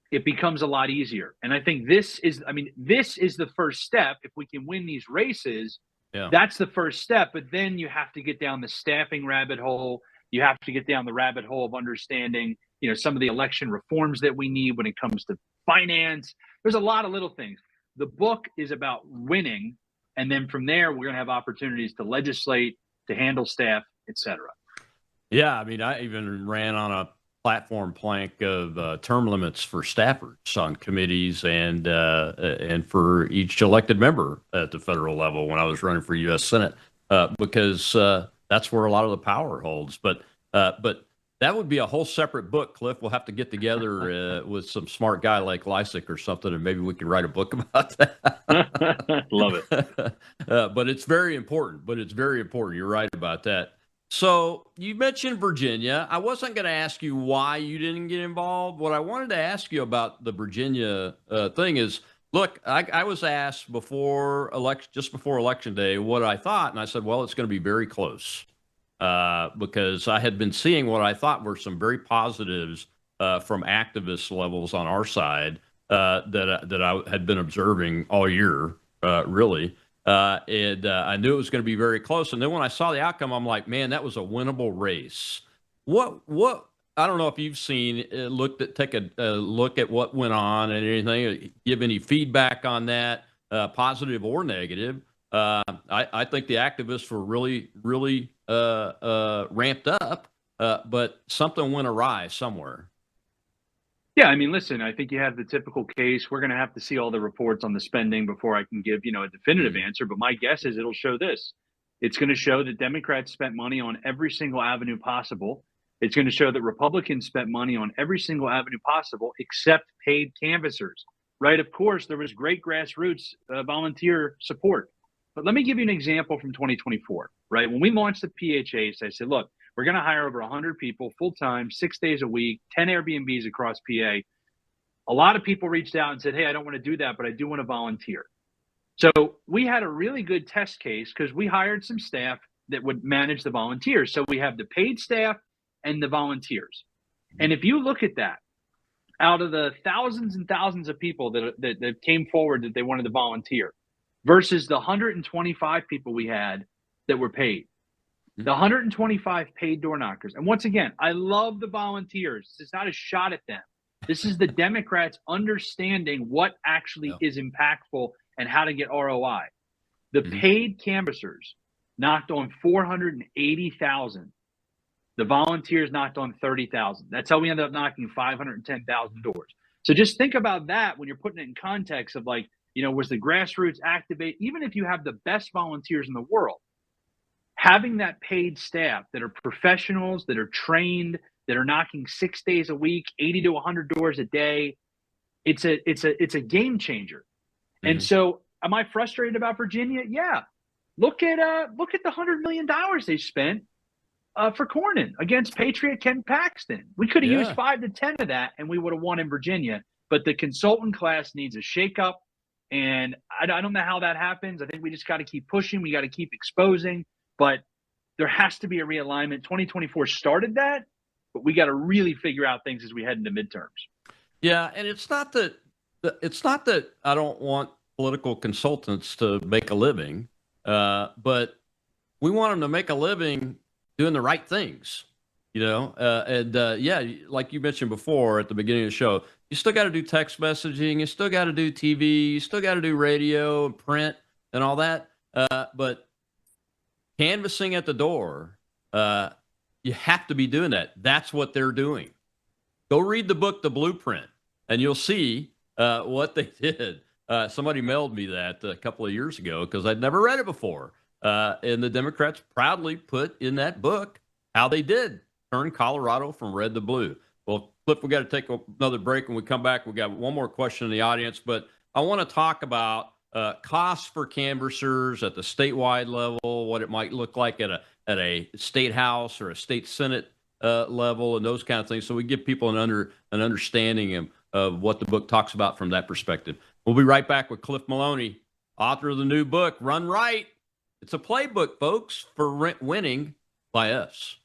it becomes a lot easier. And I think this is the first step. If we can win these races, that's the first step. But then you have to get down the staffing rabbit hole. You have to get down the rabbit hole of understanding, some of the election reforms that we need when it comes to finance. There's a lot of little things. The book is about winning. And then from there, we're going to have opportunities to legislate, to handle staff, et cetera. Yeah. I mean, I even ran on a platform plank of term limits for staffers on committees and for each elected member at the federal level when I was running for U.S. Senate, because that's where a lot of the power holds. But that would be a whole separate book, Cliff. We'll have to get together with some smart guy like Lysick or something, and maybe we can write a book about that. Love it. But it's very important. You're right about that. So you mentioned Virginia. I wasn't going to ask you why you didn't get involved. What I wanted to ask you about the Virginia thing is, look, I was asked just before election day what I thought, and I said, well, it's going to be very close because I had been seeing what I thought were some very positives from activist levels on our side that I had been observing all year, really. And I knew it was going to be very close. And then when I saw the outcome, I'm like, man, that was a winnable race. What I don't know if you've seen, take a look at what went on and anything, give any feedback on that, positive or negative. I think the activists were really, really ramped up, but something went awry somewhere. Yeah, I mean, listen, I think you have the typical case. We're going to have to see all the reports on the spending before I can give, a definitive answer. But my guess is it'll show this. It's going to show that Democrats spent money on every single avenue possible. It's going to show that Republicans spent money on every single avenue possible except paid canvassers, right? Of course, there was great grassroots volunteer support. But let me give you an example from 2024, right? When we launched the PHAs, I said, look, we're going to hire over 100 people full-time, 6 days a week, 10 Airbnbs across PA. A lot of people reached out and said, hey, I don't want to do that, but I do want to volunteer. So we had a really good test case because we hired some staff that would manage the volunteers. So we have the paid staff and the volunteers. And if you look at that, out of the thousands and thousands of people that came forward that they wanted to volunteer versus the 125 people we had that were paid, the 125 paid door knockers. And once again, I love the volunteers. This is not a shot at them. This is the Democrats understanding what actually is impactful and how to get ROI. The paid canvassers knocked on 480,000. The volunteers knocked on 30,000. That's how we ended up knocking 510,000 doors. So just think about that when you're putting it in context of was the grassroots activate? Even if you have the best volunteers in the world, having that paid staff that are professionals, that are trained, that are knocking 6 days a week, 80 to 100 doors a day, it's a game changer. And so, am I frustrated about Virginia? Yeah. Look at the $100 million they spent for Cornyn against Patriot Ken Paxton. We could have used 5 to 10 of that, and we would have won in Virginia. But the consultant class needs a shakeup, and I don't know how that happens. I think we just got to keep pushing. We got to keep exposing. But there has to be a realignment. 2024 started that, but we got to really figure out things as we head into midterms. Yeah, and it's not that I don't want political consultants to make a living, but we want them to make a living doing the right things, like you mentioned before at the beginning of the show, you still got to do text messaging, you still got to do TV, you still got to do radio and print. and all that. But canvassing at the door, you have to be doing that. That's what they're doing. Go read the book, The Blueprint, and you'll see what they did. Somebody mailed me that a couple of years ago because I'd never read it before. And the Democrats proudly put in that book how they did turn Colorado from red to blue. Well, Cliff, we got to take another break. When we come back, we got one more question in the audience. But I want to talk about costs for canvassers at the statewide level, what it might look like at a state house or a state senate level, and those kind of things. So we give people an understanding of what the book talks about from that perspective. We'll be right back with Cliff Maloney, author of the new book, Run Right. It's a playbook, folks, for winning by us.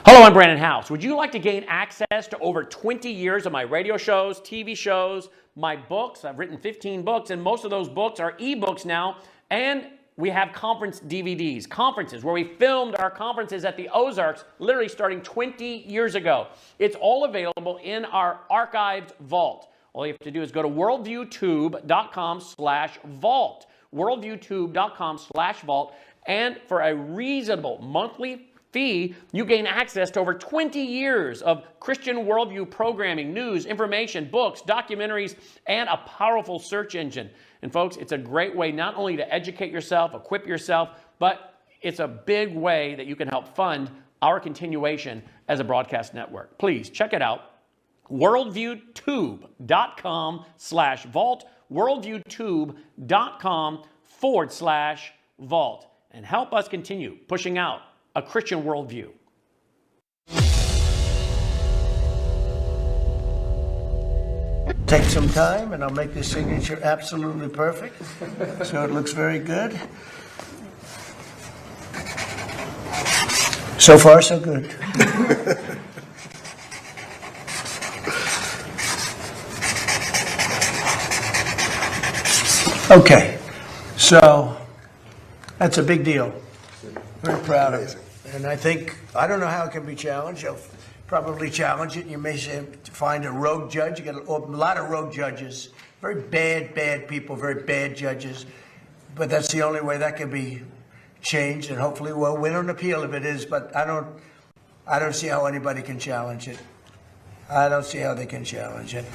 Hello, I'm Brandon House. Would you like to gain access to over 20 years of my radio shows, TV shows, my books? I've written 15 books, and most of those books are ebooks now. And we have conference DVDs, conferences where we filmed our conferences at the Ozarks, literally starting 20 years ago. It's all available in our archived vault. All you have to do is go to worldviewtube.com/vault, worldviewtube.com/vault, and for a reasonable monthly fee, you gain access to over 20 years of Christian worldview programming, news, information, books, documentaries, and a powerful search engine. And folks, it's a great way not only to educate yourself, equip yourself, but it's a big way that you can help fund our continuation as a broadcast network. Please check it out. worldviewtube.com/vault, worldviewtube.com/vault, and help us continue pushing out a Christian worldview. Take some time and I'll make the signature absolutely perfect. So it looks very good. So far, so good. Okay, so that's a big deal. Very proud of it. And I don't know how it can be challenged. You'll probably challenge it. You may find a rogue judge. You get a lot of rogue judges. Very bad people, very bad judges. But that's the only way that can be changed. And hopefully we'll win an appeal if it is. But I don't see how anybody can challenge it. I don't see how they can challenge it.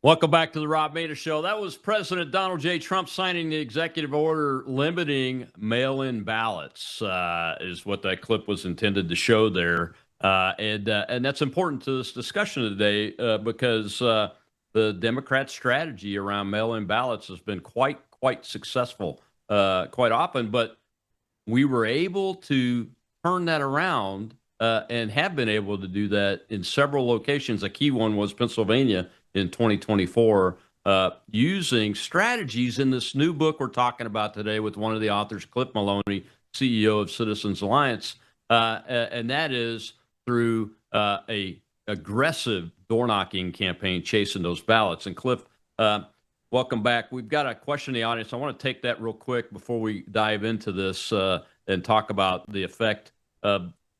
Welcome back to the Rob Maness Show. That was President Donald J. Trump signing the executive order limiting mail-in ballots, is what that clip was intended to show there. And that's important to this discussion today because the Democrat strategy around mail-in ballots has been quite successful quite often. But we were able to turn that around and have been able to do that in several locations. A key one was Pennsylvania in 2024, using strategies in this new book we're talking about today with one of the authors, Cliff Maloney, CEO of Citizens Alliance, and that is through a aggressive door-knocking campaign chasing those ballots. And Cliff, welcome back. We've got a question in the audience. I want to take that real quick before we dive into this and talk about the effect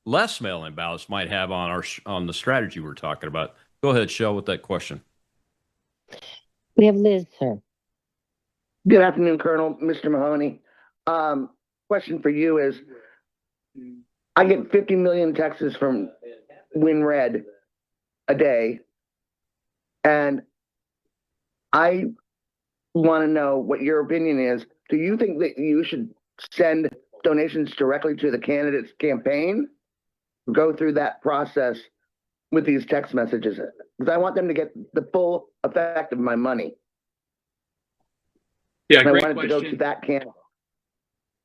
less mail-in ballots might have on the strategy we're talking about. Go ahead, Shell, with that question. We have Liz, sir. Good afternoon, Colonel, Mr. Mahoney. Question for you is, I get 50 million texts from WinRed a day, and I want to know what your opinion is. Do you think that you should send donations directly to the candidate's campaign? Go through that process with these text messages, because I want them to get the full effect of my money. Yeah, and great I wanted question. to go to that candidate.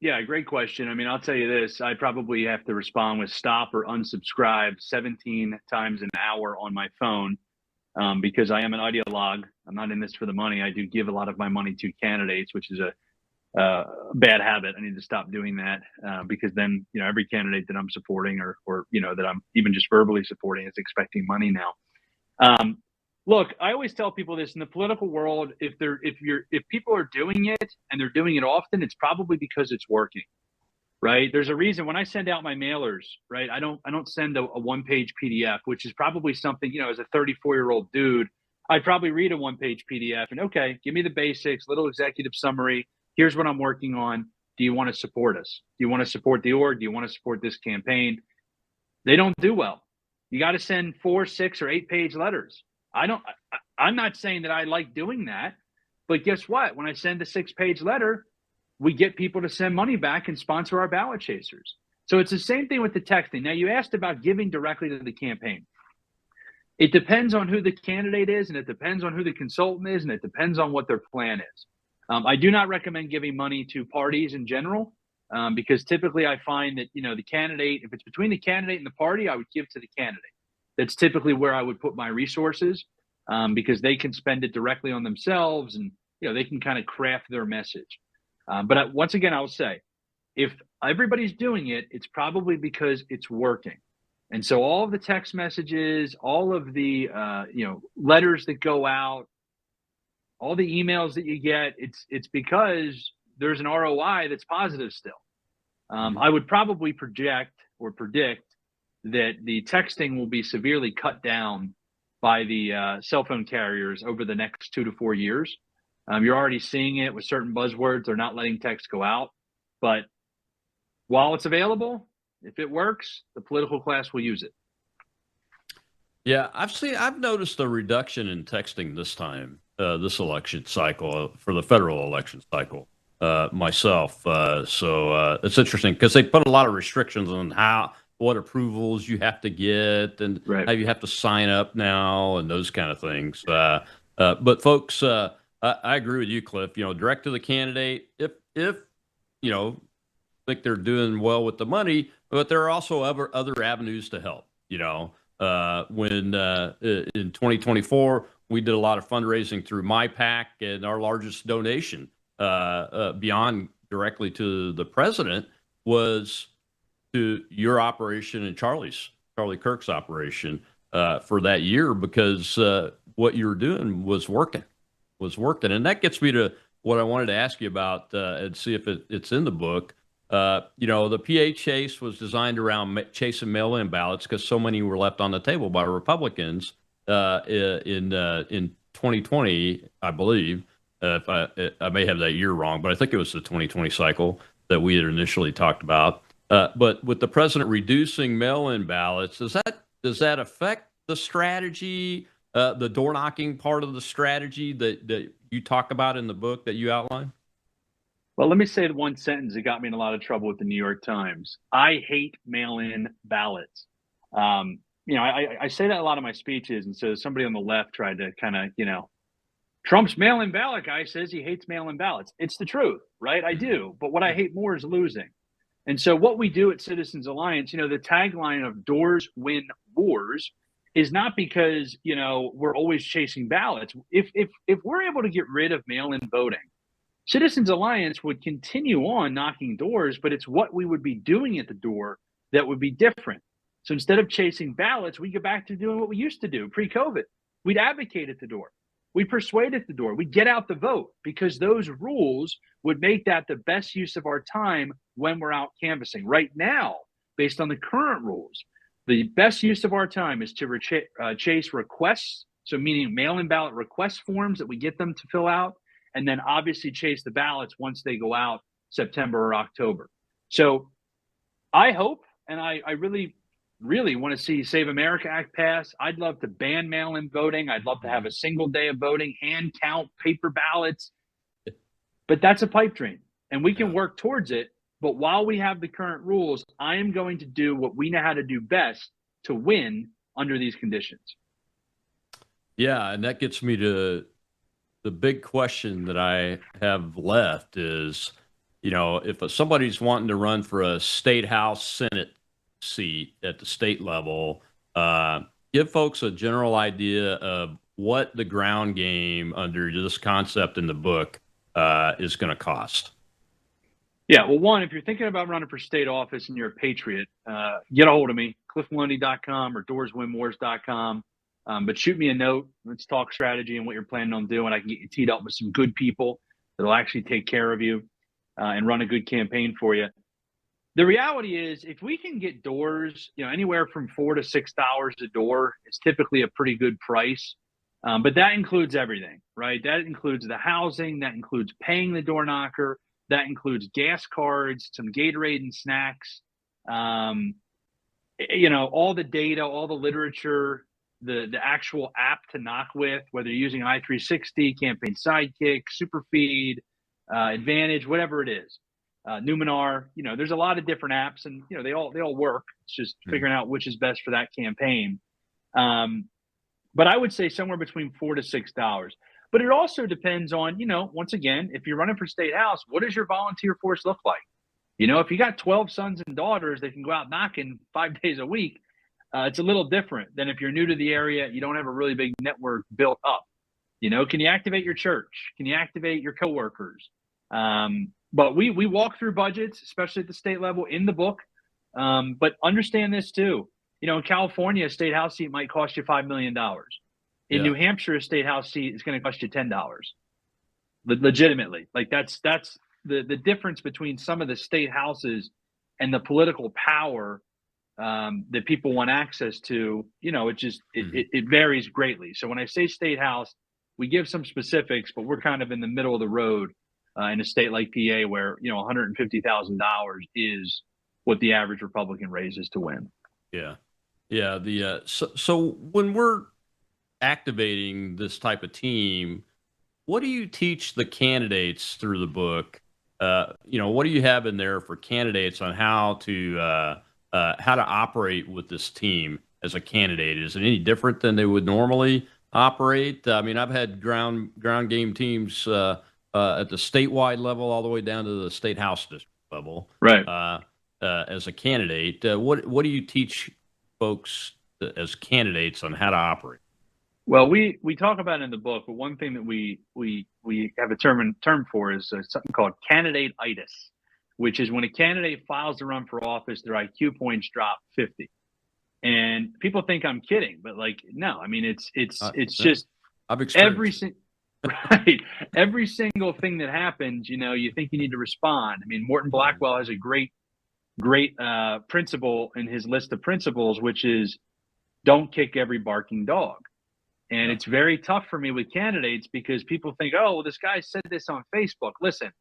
Yeah, great question. I mean, I'll tell you this, I probably have to respond with stop or unsubscribe 17 times an hour on my phone because I am an ideologue. I'm not in this for the money. I do give a lot of my money to candidates, which is a bad habit. I need to stop doing that because then, every candidate that I'm supporting or that I'm even just verbally supporting is expecting money now. Look, I always tell people this in the political world: if people are doing it and they're doing it often, it's probably because it's working. right? There's a reason when I send out my mailers, right? I don't send a one-page PDF, which is probably something, as a 34-year-old dude, I'd probably read a one-page PDF and, okay, give me the basics, little executive summary. Here's what I'm working on. Do you want to support us? Do you want to support the org? Do you want to support this campaign? They don't do well. You got to send 4, 6, or 8-page letters. I'm not saying that I like doing that, but guess what? When I send a 6-page letter, we get people to send money back and sponsor our ballot chasers. So it's the same thing with the texting. Now, you asked about giving directly to the campaign. It depends on who the candidate is, and it depends on who the consultant is, and it depends on what their plan is. I do not recommend giving money to parties in general, because typically I find that, the candidate, if it's between the candidate and the party, I would give to the candidate. That's typically where I would put my resources, because they can spend it directly on themselves, and they can kind of craft their message. But once again, I'll say, if everybody's doing it, it's probably because it's working. And so all of the text messages, all of the letters that go out, all the emails that you get, it's because there's an ROI that's positive still. I would probably predict that the texting will be severely cut down by the cell phone carriers over the next 2 to 4 years. You're already seeing it with certain buzzwords. They're not letting text go out. But while it's available, if it works, the political class will use it. Yeah, I've noticed a reduction in texting this time, this election cycle, for the federal election cycle, myself. So it's interesting because they put a lot of restrictions on what approvals you have to get and how you have to sign up now and those kind of things. But folks, I agree with you, Cliff. Direct to the candidate, if think they're doing well with the money, but there are also other avenues to help. When in 2024 we did a lot of fundraising through MyPAC, and our largest donation beyond directly to the president was to your operation and Charlie Kirk's operation for that year, because what you were doing was working. And that gets me to what I wanted to ask you about and see if it's in the book. The PA chase was designed around chasing mail-in ballots because so many were left on the table by Republicans in 2020, I believe. If I may have that year wrong, but I think it was the 2020 cycle that we had initially talked about. But with the president reducing mail-in ballots, does that affect the strategy, the door knocking part of the strategy that you talk about in the book that you outline? Well, let me say the one sentence that got me in a lot of trouble with the New York Times. I hate mail-in ballots. I say that a lot of my speeches, and so somebody on the left tried to kind of, Trump's mail-in ballot guy says he hates mail-in ballots. It's the truth, right? I do. But what I hate more is losing. And so what we do at Citizens Alliance, the tagline of doors win wars is not because, we're always chasing ballots. If we're able to get rid of mail-in voting, Citizens Alliance would continue on knocking doors, but it's what we would be doing at the door that would be different. So instead of chasing ballots, we go back to doing what we used to do pre-COVID. We'd advocate at the door. We'd persuade at the door. We'd get out the vote, because those rules would make that the best use of our time when we're out canvassing. Right now, based on the current rules, the best use of our time is to chase requests, so meaning mail-in ballot request forms that we get them to fill out, and then obviously chase the ballots once they go out September or October. So I hope, and I really, really want to see Save America Act pass. I'd love to ban mail-in voting. I'd love to have a single day of voting, hand count paper ballots. But that's a pipe dream, and we can work towards it. But while we have the current rules, I am going to do what we know how to do best to win under these conditions. Yeah, and that gets me to the big question that I have left is, if somebody's wanting to run for a state house Senate seat at the state level, give folks a general idea of what the ground game under this concept in the book is going to cost. Yeah, well, one, if you're thinking about running for state office and you're a patriot, get a hold of me, cliffmaloney.com or doorswinwars.com. But shoot me a note. Let's talk strategy and what you're planning on doing. I can get you teed up with some good people that'll actually take care of you and run a good campaign for you. The reality is, if we can get doors, anywhere from $4 to $6 a door, it's typically a pretty good price. But that includes everything, right? That includes the housing, that includes paying the door knocker, that includes gas cards, some Gatorade and snacks, all the data, all the literature, the actual app to knock with, whether you're using i360, Campaign Sidekick, Superfeed, Advantage, whatever it is. Numenar, there's a lot of different apps, and they all work. It's just figuring out which is best for that campaign. But I would say somewhere between $4 to $6. But it also depends on, once again, if you're running for state house, what does your volunteer force look like? If you got 12 sons and daughters that can go out knocking 5 days a week, it's a little different than if you're new to the area, you don't have a really big network built up. Can you activate your church? Can you activate your coworkers? But we walk through budgets, especially at the state level, in the book. But understand this too. In California, a state house seat might cost you $5 million. In New Hampshire, a state house seat is going to cost you $10. Legitimately. Like that's the difference between some of the state houses and the political power that people want access to. It varies greatly. So when I say state house, we give some specifics, but we're kind of in the middle of the road in a state like PA where, $150,000 is what the average Republican raises to win. Yeah. Yeah. So when we're activating this type of team, what do you teach the candidates through the book? What do you have in there for candidates on how to operate with this team as a candidate? Is it any different than they would normally operate? I mean, I've had ground game teams at the statewide level all the way down to the state house district level. Right. As a candidate, what do you teach folks as candidates on how to operate? Well, we talk about it in the book, but one thing that we have a term for is something called candidate-itis, which is when a candidate files to run for office, their IQ points drop 50. And people think I'm kidding, but no, I mean, it's just I've experienced every single thing that happens, you think you need to respond. I mean, Morton Blackwell has a great principle in his list of principles, which is don't kick every barking dog. And it's very tough for me with candidates because people think, oh, well, this guy said this on Facebook. Listen,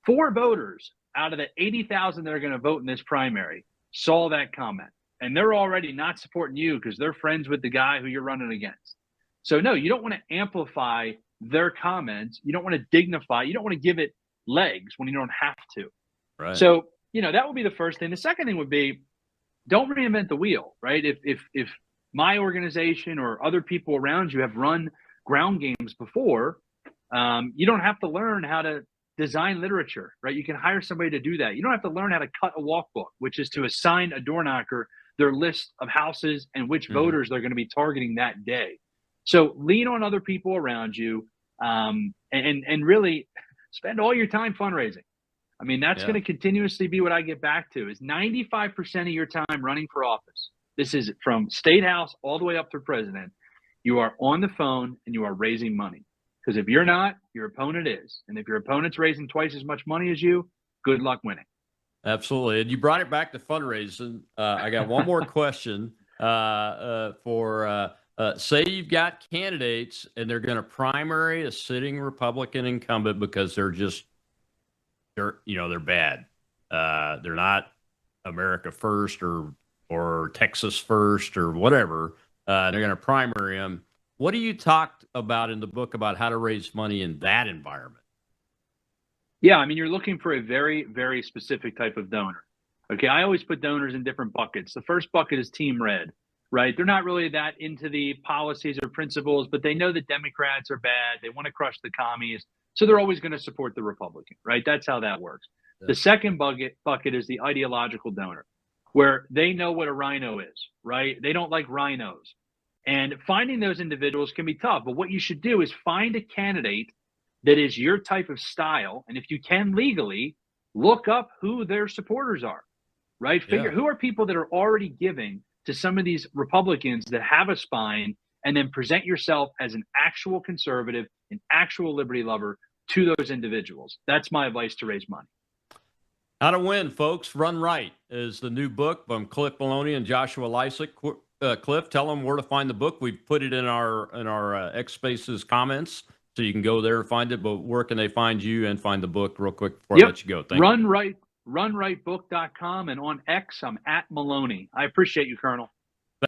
4 voters out of the 80,000 that are going to vote in this primary saw that comment. And they're already not supporting you because they're friends with the guy who you're running against. So, no, you don't want to amplify their comments. You don't want to dignify. You don't want to give it legs when you don't have to. Right. So, that would be the first thing. The second thing would be don't reinvent the wheel, right? If my organization or other people around you have run ground games before, you don't have to learn how to design literature, right? You can hire somebody to do that. You don't have to learn how to cut a walkbook, which is to assign a door knocker their list of houses and which voters they're going to be targeting that day. So lean on other people around you and really spend all your time fundraising. I mean, that's going to continuously be what I get back to is 95% of your time running for office. This is from state house all the way up to president. You are on the phone and you are raising money. Because if you're not, your opponent is. And if your opponent's raising twice as much money as you, good luck winning. Absolutely. And you brought it back to fundraising. I got one more question say you've got candidates and they're going to primary a sitting Republican incumbent because they're bad. They're not America first or Texas first or whatever. They're going to primary them. What do you talk about in the book about how to raise money in that environment? Yeah, I mean, you're looking for a very, very specific type of donor. Okay, I always put donors in different buckets. The first bucket is Team Red, right? They're not really that into the policies or principles, but they know the Democrats are bad. They want to crush the commies. So they're always going to support the Republican, right? That's how that works. Yeah. The second bucket is the ideological donor, where they know what a rhino is, right? They don't like rhinos. And finding those individuals can be tough. But what you should do is find a candidate that is your type of style. And if you can legally, look up who their supporters are, right? Figure who are people that are already giving to some of these Republicans that have a spine, and then present yourself as an actual conservative, an actual liberty lover to those individuals. That's my advice to raise money. How to Win, folks. Run Right is the new book from Cliff Maloney and Joshua Lysick. Cliff, tell them where to find the book. We've put it in our X Spaces comments, so you can go there and find it. But where can they find you and find the book real quick before I let you go? Thank you. Runrightbook.com, and on X, I'm at Maloney. I appreciate you, Colonel.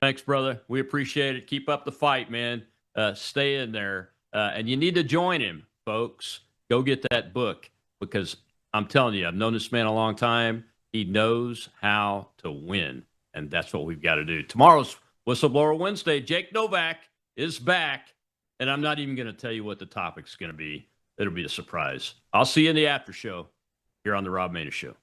Thanks, brother. We appreciate it. Keep up the fight, man. Stay in there. And you need to join him, folks. Go get that book, because I'm telling you, I've known this man a long time. He knows how to win, and that's what we've got to do. Tomorrow's Whistleblower Wednesday. Jake Novak is back, and I'm not even going to tell you what the topic's going to be. It'll be a surprise. I'll see you in the after show here on the Rob Maness Show.